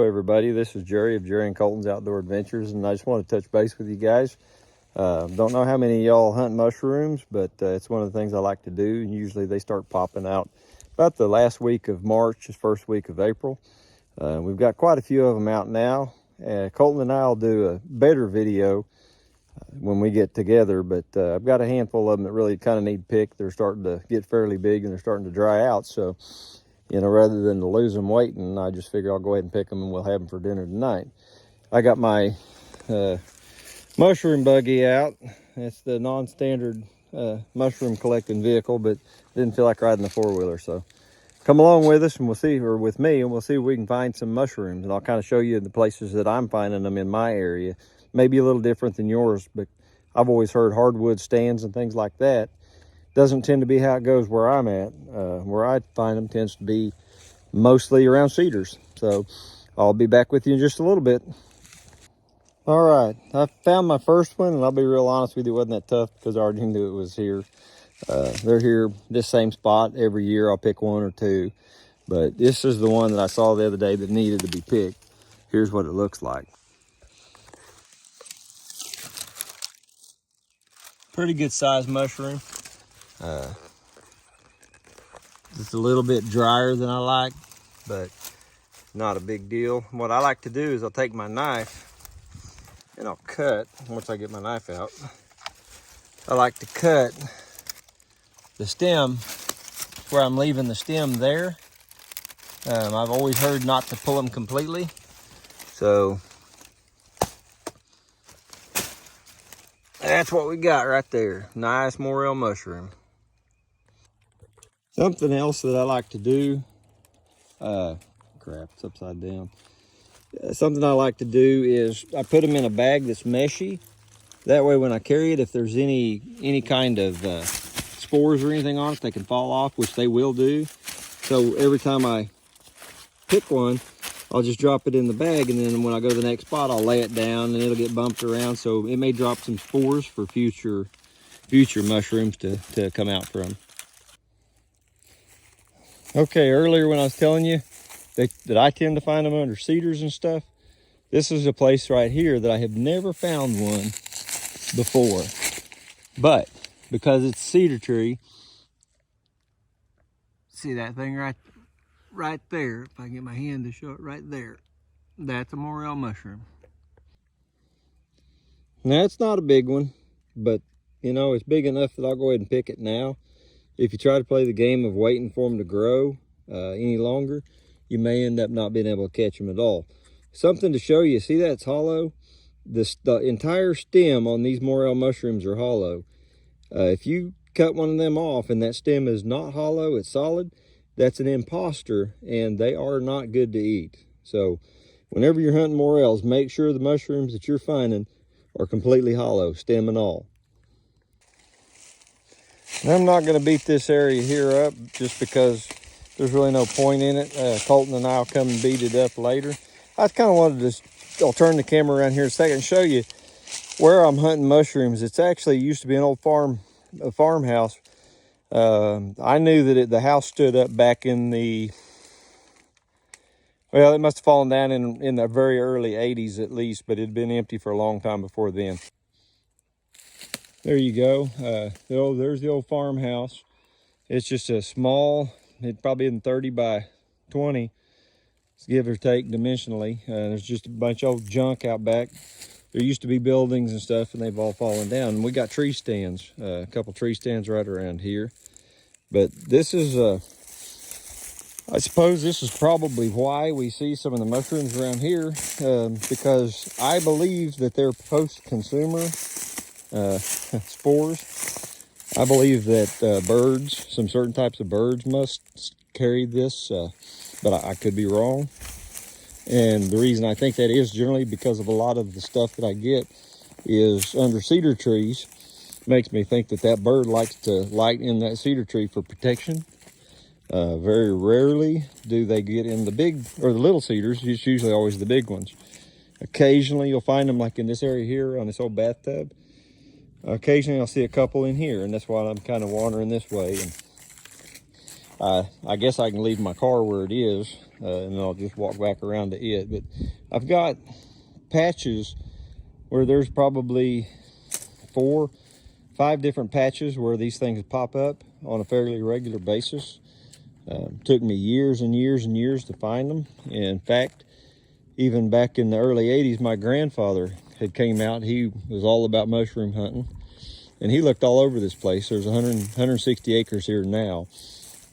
everybody. This is Jerry of Jerry and Colton's Outdoor Adventures, and I just want to touch base with you guys. Don't know how many of y'all hunt mushrooms, but it's one of the things I like to do. And usually they start popping out about the last week of March, the first week of April. We've got quite a few of them out now. Colton and I will do a better video when we get together, but I've got a handful of them that really kind of need picked. They're starting to get fairly big and they're starting to dry out, so rather than to lose them waiting, I just figure I'll go ahead and pick them and we'll have them for dinner tonight. I got my mushroom buggy out. It's the non-standard mushroom collecting vehicle, but didn't feel like riding the four-wheeler, so come along with us and we'll see, or with me, and we'll see if we can find some mushrooms, and I'll kind of show you the places that I'm finding them in my area. Maybe a little different than yours, but I've always heard hardwood stands and things like that. Doesn't tend to be how it goes where I'm at. Where I find them tends to be mostly around cedars. So I'll be back with you in just a little bit. All right, I found my first one, and I'll be real honest with you, it wasn't that tough because I already knew it was here. They're here this same spot every year. I'll pick one or two, but this is the one that I saw the other day that needed to be picked. Here's what it looks like. Pretty good sized mushroom. Just a little bit drier than I like, but not a big deal. What I like to do is I'll take my knife and I'll cut. Once I get my knife out, I like to cut the stem where I'm leaving the stem there. I've always heard not to pull them completely, so that's what we got right there. Nice morel mushroom. Something else that I like to do, crap, it's upside down. Something I like to do is I put them in a bag that's meshy. That way when I carry it, if there's any kind of spores or anything on it, they can fall off, which they will do. So every time I pick one, I'll just drop it in the bag, and then when I go to the next spot, I'll lay it down and it'll get bumped around. So it may drop some spores for future mushrooms to come out from. Okay, earlier when I was telling you that I tend to find them under cedars and stuff, this is a place right here that I have never found one before. But because it's a cedar tree, see that thing right there, if I can get my hand to show it right there, that's a morel mushroom. Now it's not a big one, but it's big enough that I'll go ahead and pick it now. If you try to play the game of waiting for them to grow any longer, you may end up not being able to catch them at all. Something to show you, see that's hollow? The entire stem on these morel mushrooms are hollow. If you cut one of them off and that stem is not hollow, it's solid, that's an imposter, and they are not good to eat. So whenever you're hunting morels, make sure the mushrooms that you're finding are completely hollow, stem and all. I'm not going to beat this area here up just because there's really no point in it. Colton and I will come and beat it up later. I kind of wanted to, I'll turn the camera around here a second and show you where I'm hunting mushrooms. It's actually used to be an old farmhouse. I knew that the house stood up back in the, well, it must have fallen down in the very early 80s at least, but it had been empty for a long time before then. There you go. There's the old farmhouse. It's just a small, it probably isn't 30 by 20, give or take dimensionally. There's just a bunch of old junk out back. There used to be buildings and stuff, and they've all fallen down. And we got tree stands, a couple tree stands right around here. But this is, I suppose this is probably why we see some of the mushrooms around here, because I believe that they're post-consumer spores. I believe that birds, some certain types of birds must carry this, but I could be wrong. And the reason I think that is generally because of a lot of the stuff that I get is under cedar trees. Makes me think that bird likes to light in that cedar tree for protection. Very rarely do they get in the big or the little cedars. It's usually always the big ones. Occasionally you'll find them like in this area here on this old bathtub. Occasionally I'll see a couple in here, and that's why I'm kind of wandering this way. And I guess I can leave my car where it is, and then I'll just walk back around to it. But I've got patches where there's probably 4, 5 different patches where these things pop up on a fairly regular basis. Took me years and years and years to find them. In fact, even back in the early 80s, my grandfather had came out. He was all about mushroom hunting, and he looked all over this place. There's 160 acres here now,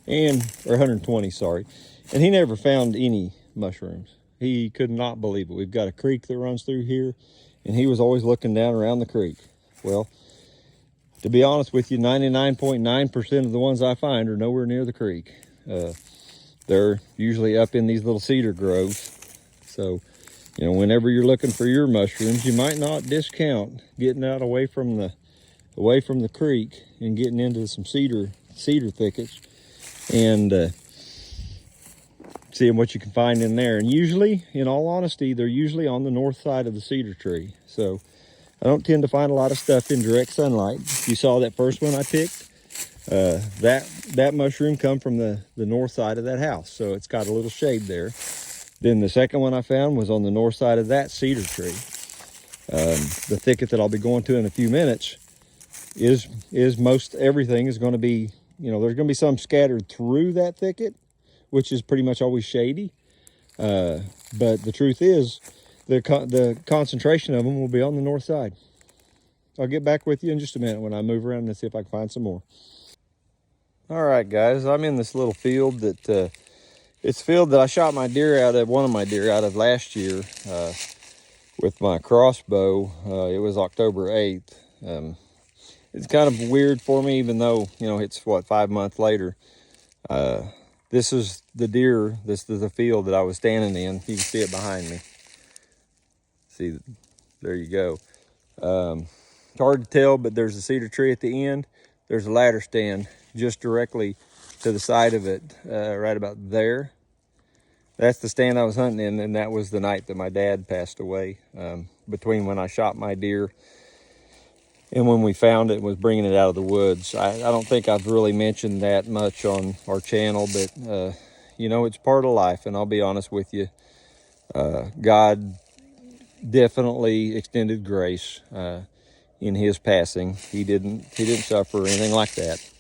or 120, sorry. And he never found any mushrooms. He could not believe it. We've got a creek that runs through here, and he was always looking down around the creek. Well, to be honest with you, 99.9% of the ones I find are nowhere near the creek. They're usually up in these little cedar groves. So, whenever you're looking for your mushrooms, you might not discount getting out away from the creek and getting into some cedar thickets and seeing what you can find in there. And usually, in all honesty, they're usually on the north side of the cedar tree. So I don't tend to find a lot of stuff in direct sunlight. You saw that first one I picked. That mushroom come from the north side of that house, so it's got a little shade there. Then the second one I found was on the north side of that cedar tree. The thicket that I'll be going to in a few minutes is most everything is going to be, there's going to be some scattered through that thicket, which is pretty much always shady. But the truth is, the concentration of them will be on the north side. I'll get back with you in just a minute when I move around and see if I can find some more. All right, guys, I'm in this little field that it's a field that I shot one of my deer out of last year with my crossbow. It was October 8th. It's kind of weird for me, even though, it's 5 months later. This is the deer, this is the field that I was standing in. You can see it behind me. See, there you go. It's hard to tell, but there's a cedar tree at the end. There's a ladder stand just directly to the side of it, right about there. That's the stand I was hunting in, and that was the night that my dad passed away. Between when I shot my deer and when we found it and was bringing it out of the woods. I don't think I've really mentioned that much on our channel, but it's part of life. And I'll be honest with you, God definitely extended grace in his passing. He didn't suffer or anything like that.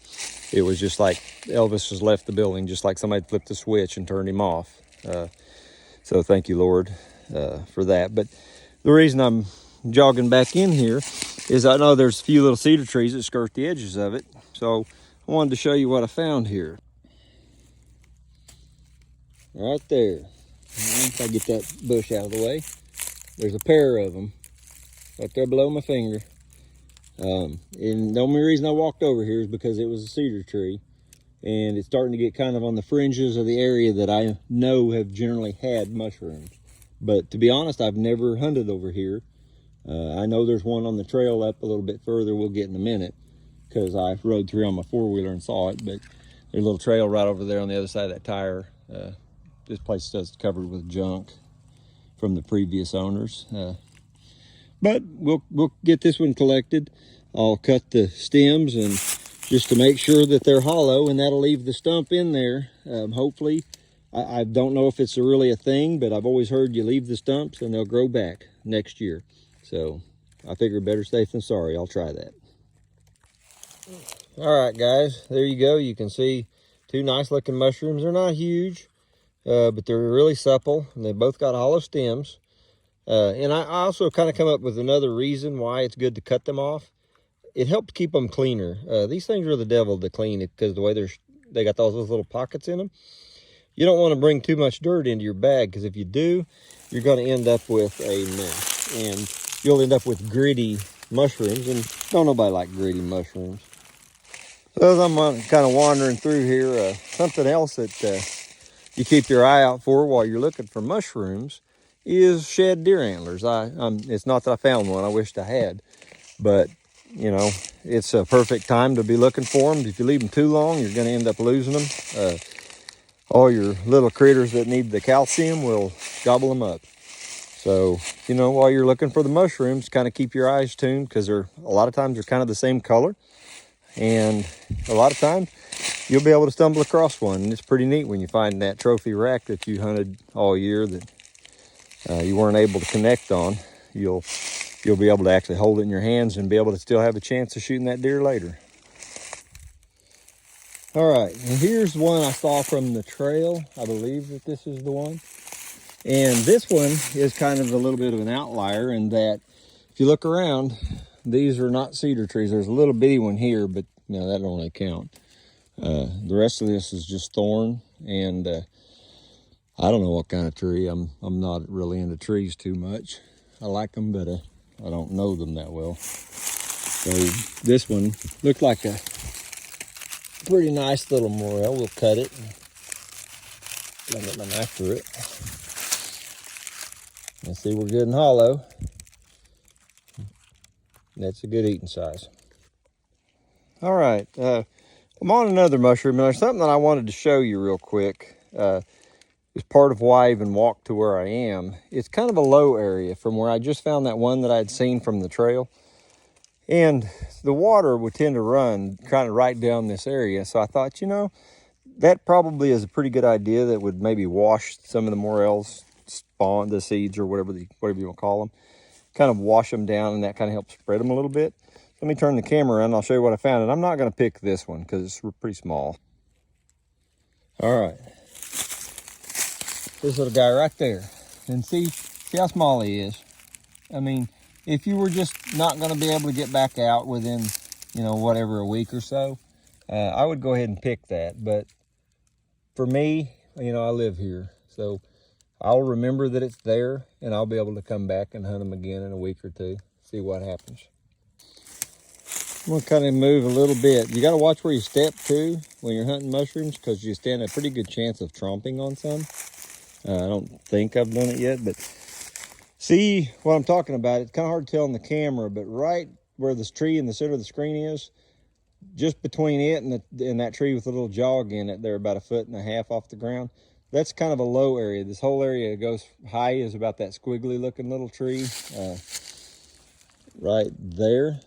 It was just like Elvis has left the building, just like somebody flipped the switch and turned him off. So thank you, Lord, for that. But the reason I'm jogging back in here is I know there's a few little cedar trees that skirt the edges of it. So I wanted to show you what I found here. Right there. If I get that bush out of the way, there's a pair of them right there below my finger. And the only reason I walked over here is because it was a cedar tree, and it's starting to get kind of on the fringes of the area that I know have generally had mushrooms. But to be honest, I've never hunted over here. I know there's one on the trail up a little bit further we'll get in a minute, because I rode through on my four-wheeler and saw it. But there's a little trail right over there on the other side of that tire. This place is covered with junk from the previous owners. But we'll get this one collected. I'll cut the stems and just to make sure that they're hollow, and that'll leave the stump in there. Hopefully, I don't know if it's really a thing, but I've always heard you leave the stumps and they'll grow back next year. So I figure better safe than sorry. I'll try that. All right, guys, there you go. You can see two nice looking mushrooms. They're not huge, but they're really supple, and they both got hollow stems. And I also kind of come up with another reason why it's good to cut them off. It helps keep them cleaner. These things are the devil to clean because the way they got those little pockets in them. You don't want to bring too much dirt into your bag, because if you do, you're going to end up with a mess. And you'll end up with gritty mushrooms, and don't nobody like gritty mushrooms. So as I'm kind of wandering through here, something else that you keep your eye out for while you're looking for mushrooms is shed deer antlers. It's not that I found one. I wished I had. But, it's a perfect time to be looking for them. If you leave them too long, you're going to end up losing them. All your little critters that need the calcium will gobble them up. So, while you're looking for the mushrooms, kind of keep your eyes tuned, because a lot of times they're kind of the same color. And a lot of times you'll be able to stumble across one. And it's pretty neat when you find that trophy rack that you hunted all year that you weren't able to connect on. You'll be able to actually hold it in your hands and be able to still have a chance of shooting that deer later. All right, and here's one I saw from the trail. I believe that this is the one. And this one is kind of a little bit of an outlier in that if you look around, these are not cedar trees. There's a little bitty one here, but that don't really count. The rest of this is just thorn, and I don't know what kind of tree. I'm not really into trees too much. I like them, but I don't know them that well. So this one looked like a pretty nice little morel. We'll cut it. I'll get my knife through it. And see, we're good and hollow. That's a good eating size. All right, I'm on another mushroom, and there's something that I wanted to show you real quick. It's part of why I even walked to where I am. It's kind of a low area from where I just found that one that I'd seen from the trail. And the water would tend to run kind of right down this area. So I thought, that probably is a pretty good idea that would maybe wash some of the morels, spawn, the seeds, or whatever you want to call them. Kind of wash them down, and that kind of helps spread them a little bit. Let me turn the camera around and I'll show you what I found. And I'm not going to pick this one because it's pretty small. All right. This little guy right there. And see how small he is. I mean, if you were just not going to be able to get back out within, whatever, a week or so, I would go ahead and pick that. But for me, I live here. So I'll remember that it's there, and I'll be able to come back and hunt them again in a week or two, see what happens. I'm going to kind of move a little bit. You got to watch where you step too when you're hunting mushrooms, because you stand a pretty good chance of tromping on some. I don't think I've done it yet, but see what I'm talking about. It's kind of hard to tell on the camera, but right where this tree in the center of the screen is, just between it and that tree with a little jog in it, they're about 1.5 feet off the ground. That's kind of a low area. This whole area goes high is about that squiggly looking little tree right there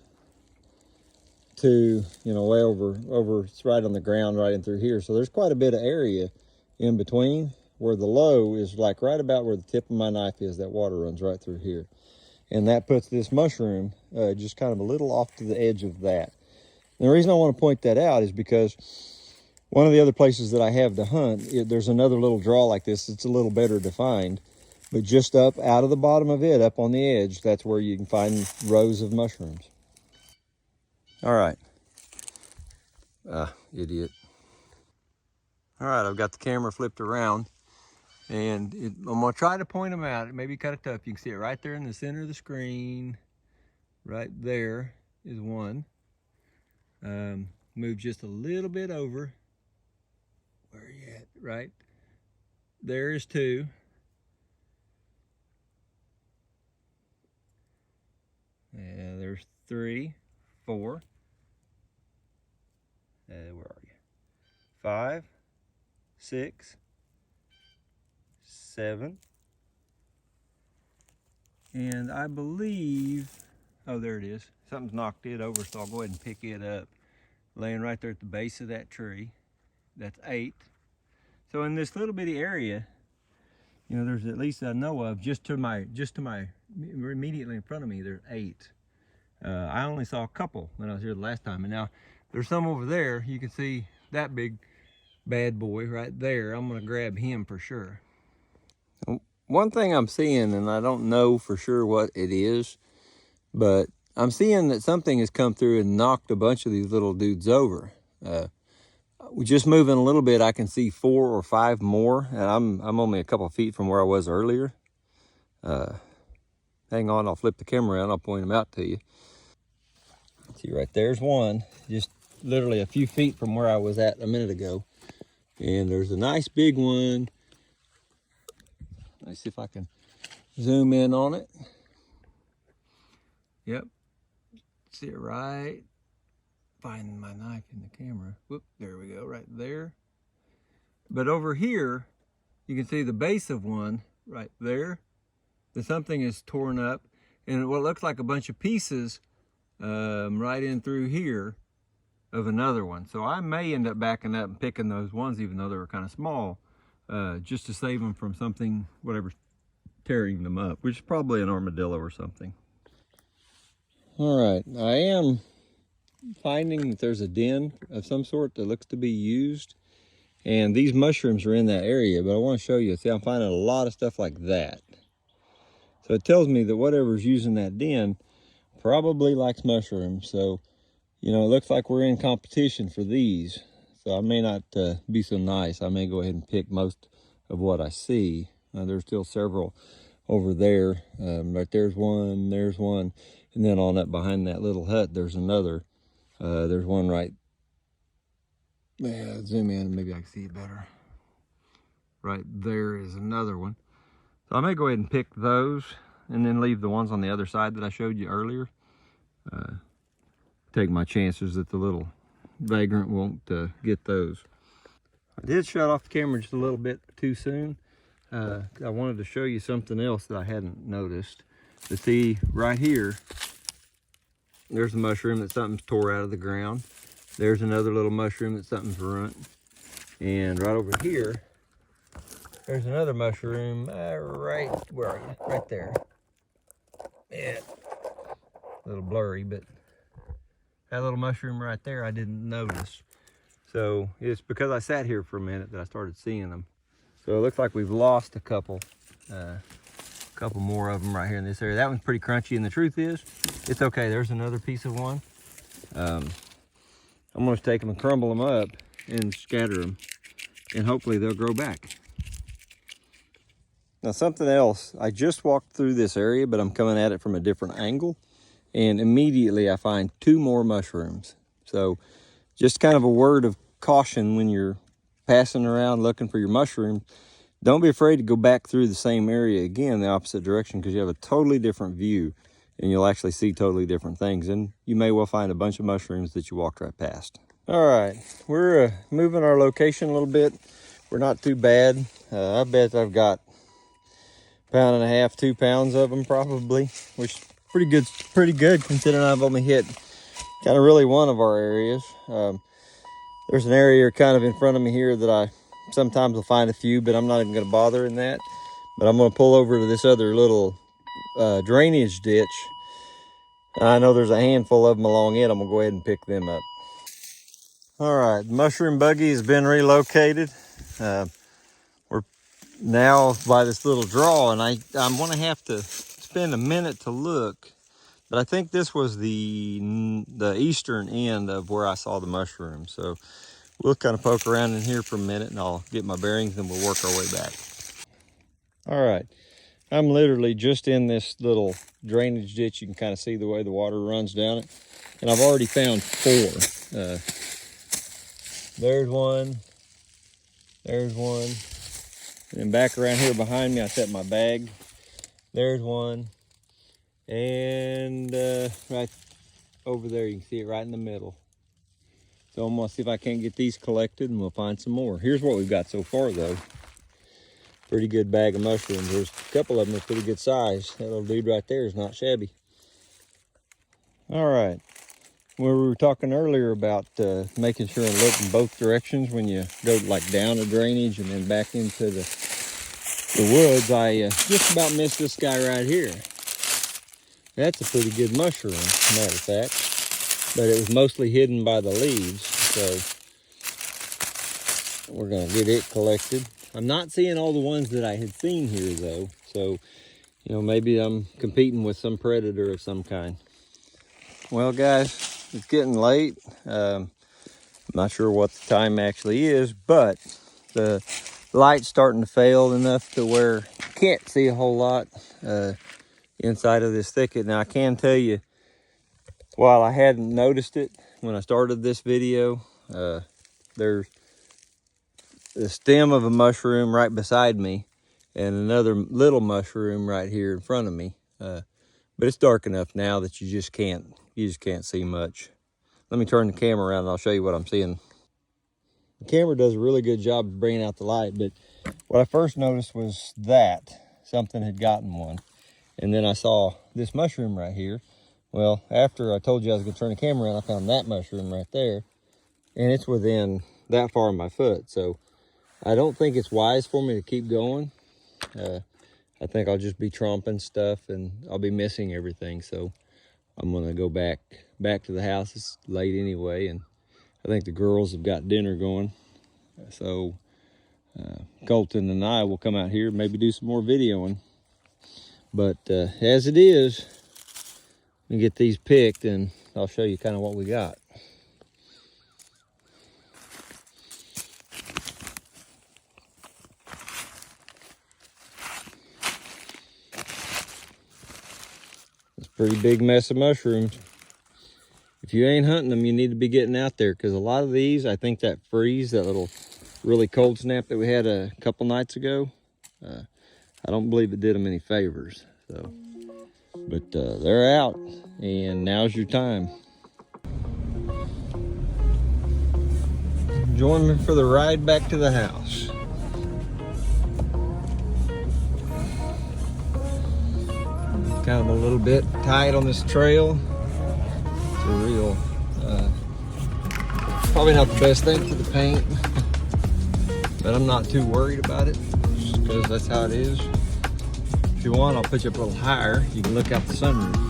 to, way over, it's right on the ground right in through here. So there's quite a bit of area in between where the low is like right about where the tip of my knife is. That water runs right through here. And that puts this mushroom just kind of a little off to the edge of that. And the reason I want to point that out is because one of the other places that I have to hunt, there's another little draw like this. It's a little better defined, but just up out of the bottom of it, up on the edge, that's where you can find rows of mushrooms. All right. Idiot. All right, I've got the camera flipped around, and I'm gonna try to point them out. It may be kind of tough. You can see it right there in the center of the screen. Right there is one. Move just a little bit over. Where are you at? Right there is two. And there's 3, 4. Where are you? 5, 6, 7. And I believe, oh, there it is. Something's knocked it over, so I'll go ahead and pick it up. Laying right there at the base of that tree. That's 8. So in this little bitty area, there's at least I know of, just to my immediately in front of me, there's 8. I only saw a couple when I was here the last time, and now there's some over there. You can see that big bad boy right there. I'm gonna grab him for sure. One thing I'm seeing, and I don't know for sure what it is, but I'm seeing that something has come through and knocked a bunch of these little dudes over. Just moving a little bit, I can see 4 or 5 more, and I'm only a couple feet from where I was earlier. Hang on, I'll flip the camera around, I'll point them out to you. See, right there's one, just literally a few feet from where I was at a minute ago. And there's a nice big one. Let's see if I can zoom in on it. Yep, see it right. Finding my knife in the camera. Whoop, there we go, right there. But over here, you can see the base of one right there. That something is torn up, and what looks like a bunch of pieces right in through here. of another one. So I may end up backing up and picking those ones, even though they were kind of small, just to save them from something, whatever's tearing them up, which is probably an armadillo or something. All right, I am finding that there's a den of some sort that looks to be used, and these mushrooms are in that area, but I want to show you. See, I'm finding a lot of stuff like that. So it tells me that whatever's using that den probably likes mushrooms. So, you know, it looks like we're in competition for these. So I may not be so nice. I may go ahead and pick most of what I see. There's still several over there. Right there's one, and then on up behind that little hut, there's another. There's one right, zoom in, maybe I can see it better. Right there is another one. So I may go ahead and pick those and then leave the ones on the other side that I showed you earlier. Take my chances that the little vagrant won't get those. I did shut off the camera just a little bit too soon. I wanted to show you something else that I hadn't noticed. To see right here, there's a mushroom that something's tore out of the ground. There's another little mushroom that something's ruined. And right over here, there's another mushroom right, where are you? Right there. Yeah, a little blurry, but that little mushroom right there I didn't notice. So it's because I sat here for a minute that I started seeing them. So it looks like we've lost a couple more of them right here in this area. That one's pretty crunchy, and the truth is, it's okay. There's another piece of one. I'm gonna take them and crumble them up and scatter them, and hopefully they'll grow back. Now something else, I just walked through this area, but I'm coming at it from a different angle, and immediately I find 2 more mushrooms. So just kind of a word of caution when you're passing around looking for your mushroom. Don't be afraid to go back through the same area again, the opposite direction, because you have a totally different view and you'll actually see totally different things. And you may well find a bunch of mushrooms that you walked right past. All right, we're moving our location a little bit. We're not too bad. I bet I've got 1.5 to 2 pounds of them probably, which is pretty good considering I've only hit kind of really one of our areas. There's an area kind of in front of me here that I sometimes will find a few, but I'm not even going to bother in that. But I'm going to pull over to this other little drainage ditch. I know there's a handful of them along it. I'm going to go ahead and pick them up. All right, the mushroom buggy has been relocated. We're now by this little draw, and I'm going to have to spend a minute to look. But I think this was the eastern end of where I saw the mushrooms. So we'll kind of poke around in here for a minute, and I'll get my bearings, and we'll work our way back. All right, I'm literally just in this little drainage ditch. You can kind of see the way the water runs down it. And I've already found 4. There's one. There's one. And then back around here behind me, I set my bag. There's one. And right over there, you can see it right in the middle. So I'm gonna see if I can't get these collected, and we'll find some more. Here's what we've got so far though. Pretty good bag of mushrooms. There's a couple of them are pretty good size. That little dude right there is not shabby. All right, we were talking earlier about making sure and look in both directions when you go like down a drainage and then back into the woods. I just about missed this guy right here. That's a pretty good mushroom, as a matter of fact, but it was mostly hidden by the leaves. So we're gonna get it collected. I'm not seeing all the ones that I had seen here though. So, you know, maybe I'm competing with some predator of some kind. Well guys, it's getting late. I'm not sure what the time actually is, but the light's starting to fail enough to where you can't see a whole lot inside of this thicket. Now I can tell you, while I hadn't noticed it when I started this video, there's the stem of a mushroom right beside me and another little mushroom right here in front of me. But it's dark enough now that you just can't see much. Let me turn the camera around and I'll show you what I'm seeing. The camera does a really good job of bringing out the light, but what I first noticed was that something had gotten one. And then I saw this mushroom right here. Well, after I told you I was gonna turn the camera around, I found that mushroom right there. and it's within that far of my foot. So I don't think it's wise for me to keep going. I think I'll just be tromping stuff and I'll be missing everything. So I'm gonna go back to the house. It's late anyway, and I think the girls have got dinner going. So Colton and I will come out here, maybe do some more videoing. But as it is, we get these picked and I'll show you kind of what we got. It's a pretty big mess of mushrooms. If you ain't hunting them, you need to be getting out there, because a lot of these, I think that freeze, that little really cold snap that we had a couple nights ago, I don't believe it did them any favors. So, but they're out, and now's your time. Join me for the ride back to the house. Kind of a little bit tight on this trail. It's a real, probably not the best thing for the paint, but I'm not too worried about it, just because that's how it is. If you want, I'll put you up a little higher. You can look out the sunroof.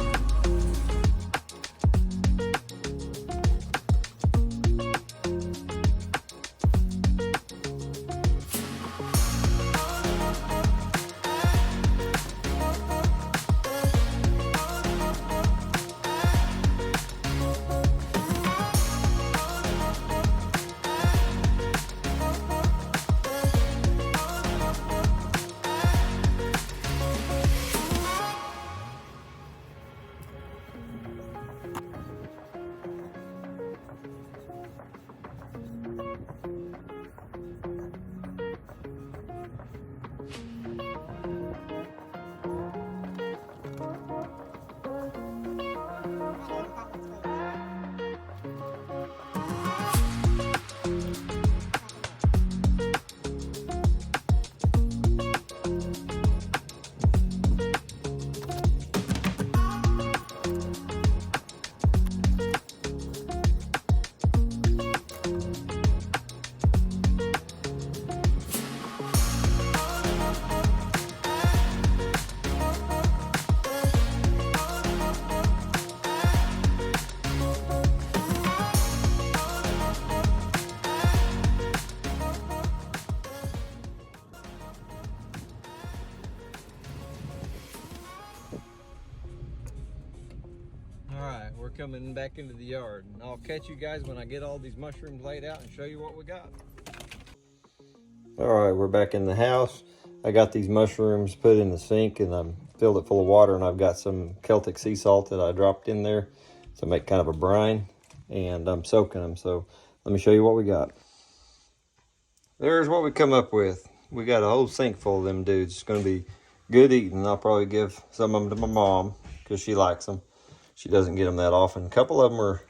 Alright, we're coming back into the yard, and I'll catch you guys when I get all these mushrooms laid out and show you what we got. Alright, we're back in the house. I got these mushrooms put in the sink, and I'm filled it full of water, and I've got some Celtic sea salt that I dropped in there to make kind of a brine, and I'm soaking them. So let me show you what we got. There's what we come up with. We got a whole sink full of them dudes. It's going to be good eating. I'll probably give some of them to my mom because she likes them. She doesn't get them that often. A couple of them are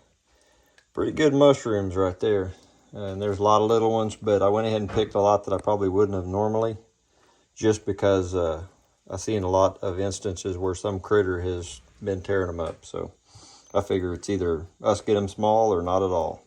pretty good mushrooms right there. And there's a lot of little ones, but I went ahead and picked a lot that I probably wouldn't have normally, just because I've seen a lot of instances where some critter has been tearing them up. So I figure it's either us get them small or not at all.